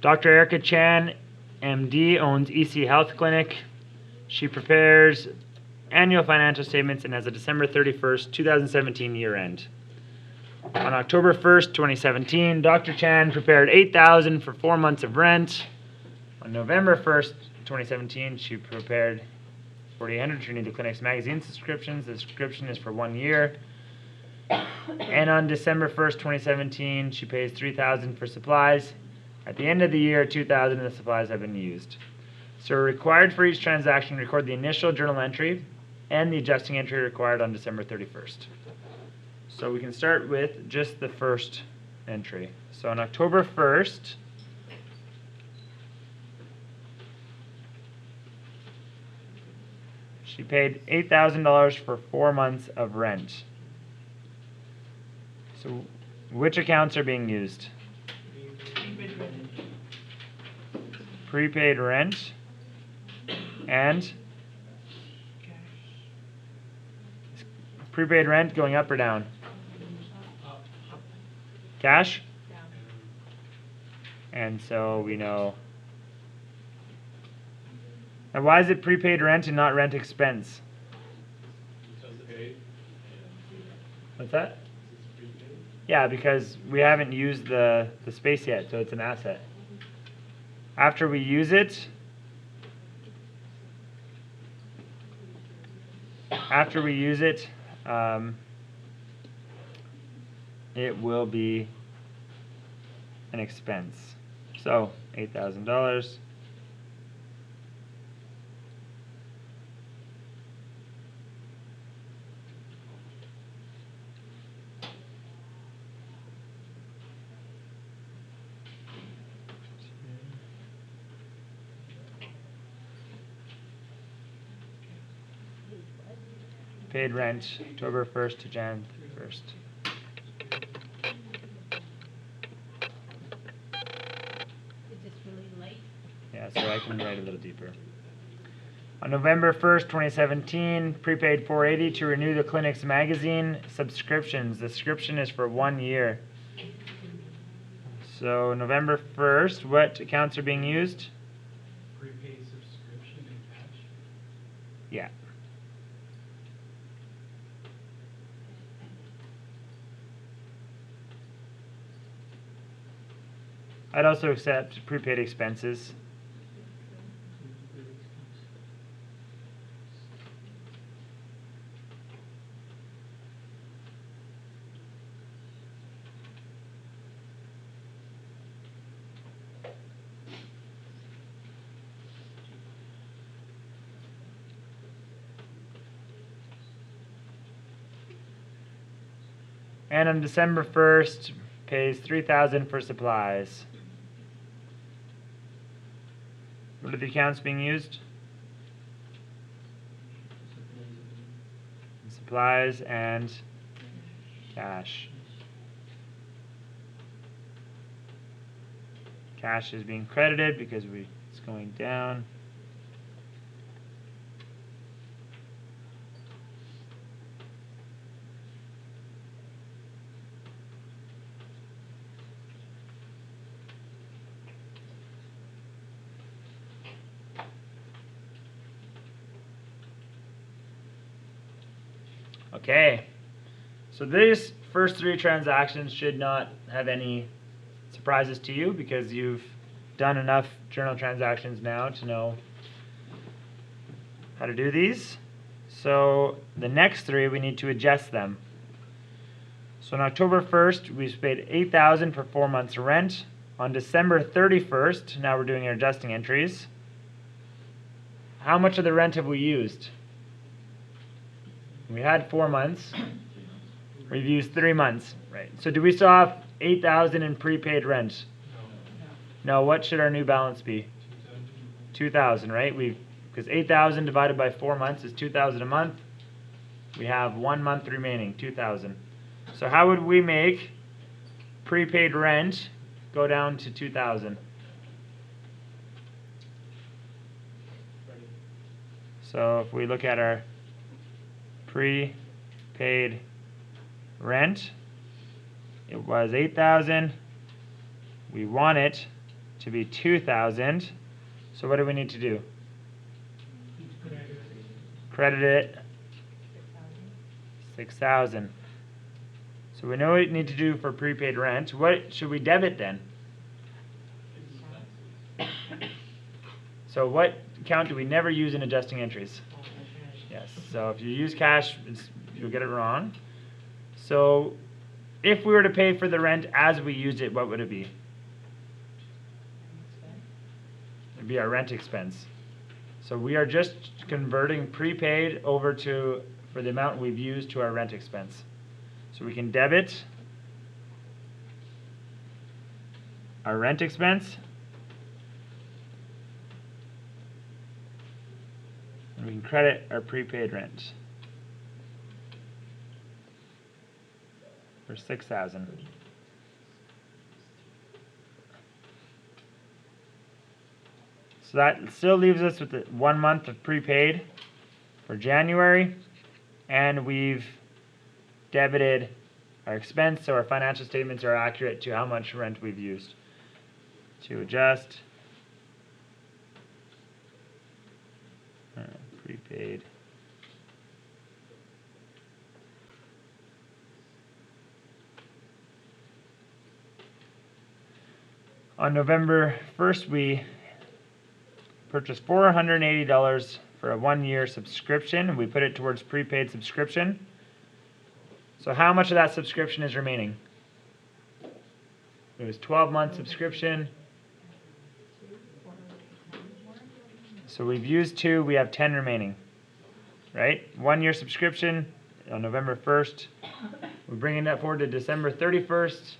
Dr. Erica Chan, MD, owns EC Health Clinic. She prepares annual financial statements and has a December 31st, 2017 year end. On October 1st, 2017, Dr. Chan prepared $8,000 for 4 months of rent. On November 1st, 2017, she prepared $4,800 to renew the clinic's magazine subscriptions. The subscription is for 1 year. And on December 1st, 2017, she pays $3,000 for supplies. At the end of the year, $2,000 of the supplies have been used. So we're required for each transaction to record the initial journal entry and the adjusting entry required on December 31st. So we can start with just the first entry. So on October 1st, she paid $8,000 for 4 months of rent. So which accounts are being used? Prepaid rent and prepaid rent going up or down? Cash? And so we know. And why is it prepaid rent and not rent expense? What's that? Yeah, because we haven't used the space yet, so it's an asset. After we use it, it will be an expense. So $8,000. Paid rent October 1st to Jan 1st. Is this really late? Yeah, so I can write a little deeper. On November 1st, 2017, prepaid $480 to renew the clinic's magazine subscriptions. The subscription is for 1 year. So November 1st, what accounts are being used? Prepaid subscription and cash? Yeah. I'd also accept prepaid expenses. And on December 1st, pays $3,000 for supplies. What are the accounts being used? Supplies and cash. Cash is being credited because it's going down. Okay, so these first 3 transactions should not have any surprises to you because you've done enough journal transactions now to know how to do these. So the next 3, we need to adjust them. So on October 1st, we paid $8,000 for 4 months of rent. On December 31st, now we're doing our adjusting entries. How much of the rent have we used? We had 4 months. We've used 3 months, right? So do we still have $8,000 in prepaid rent? No. What should our new balance be? $2,000, right? Because $8,000 divided by 4 months is $2,000 a month. We have 1 month remaining, $2,000. So how would we make prepaid rent go down to $2,000? So if we look at our prepaid rent, it was $8,000. We want it to be 2,000. So what do we need to do? Credit it 6,000. So we know what we need to do for prepaid rent. What should we debit then? So what account do we never use in adjusting entries? Yes, so if you use cash, you'll get it wrong. So if we were to pay for the rent as we used it, what would it be? It'd be our rent expense. So we are just converting prepaid over to, for the amount we've used, to our rent expense. So we can debit our rent expense, and we can credit our prepaid rent for 6,000. So that still leaves us with 1 month of prepaid for January, and we've debited our expense, so our financial statements are accurate to how much rent we've used. To adjust prepaid. On November 1st, we purchased $480 for a 1-year subscription. We put it towards prepaid subscription. So how much of that subscription is remaining? It was 12-month subscription. So we've used 2, we have 10 remaining. Right? 1-year subscription on November 1st. We're bringing that forward to December 31st.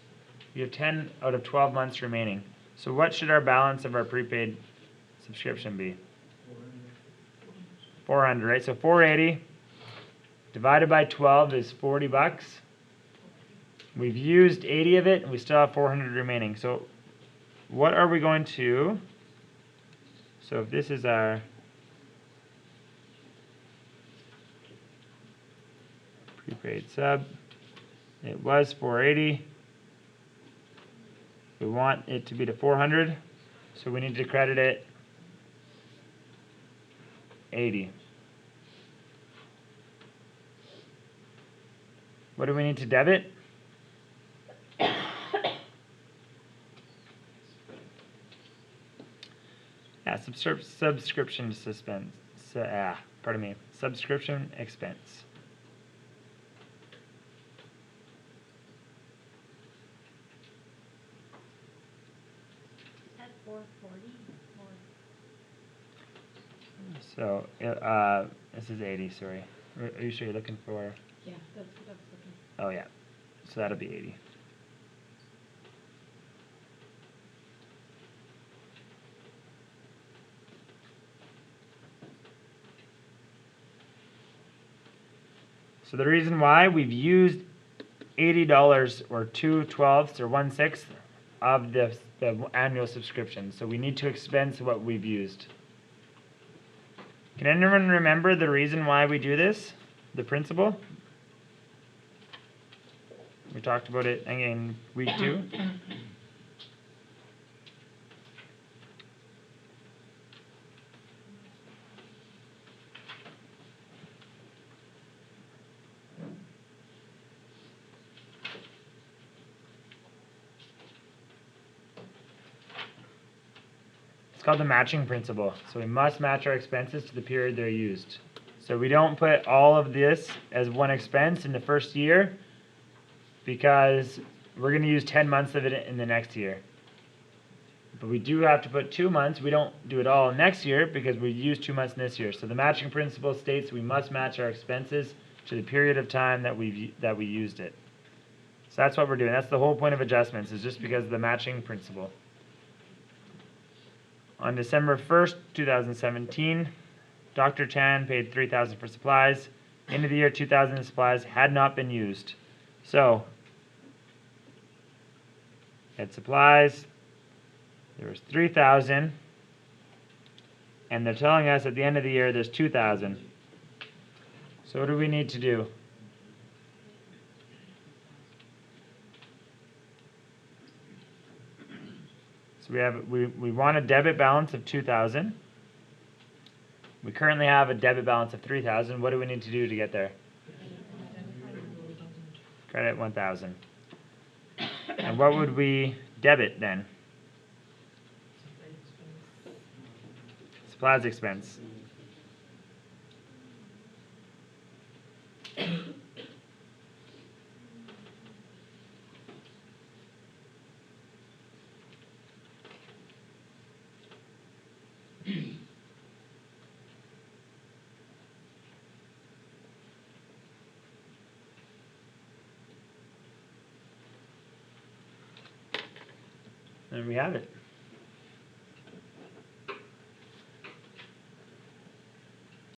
We have 10 out of 12 months remaining. So what should our balance of our prepaid subscription be? 400, right? So 480 divided by 12 is $40. We've used 80 of it, and we still have 400 remaining. So what are we going to, so if this is our prepaid sub, it was 480. We want it to be to 400, so we need to credit it 80. What do we need to debit? Yeah, subscription suspense. Subscription expense. Is that 440 or? So, this is 80, sorry. Are you sure you're looking for? Yeah, that's what I was looking. Oh, yeah. So that'll be 80. So the reason why we've used $80 or 2/12 or 1/6 of the annual subscription. So we need to expense what we've used. Can anyone remember the reason why we do this? The principle? We talked about it in week 2. It's called the matching principle. So we must match our expenses to the period they're used. So we don't put all of this as one expense in the first year because we're going to use 10 months of it in the next year. But we do have to put 2 months. We don't do it all next year because we used 2 months in this year. So the matching principle states we must match our expenses to the period of time that we used it. So that's what we're doing. That's the whole point of adjustments, is just because of the matching principle. On December 1st, 2017, Dr. Chan paid $3,000 for supplies. End of the year, 2,000 supplies had not been used. So, had supplies, there was 3,000, and they're telling us at the end of the year there's 2,000. So what do we need to do? So So we want a debit balance of 2,000. We currently have a debit balance of 3,000. What do we need to do to get there? Credit 1,000. And what would we debit then? Supplies expense. And we have it.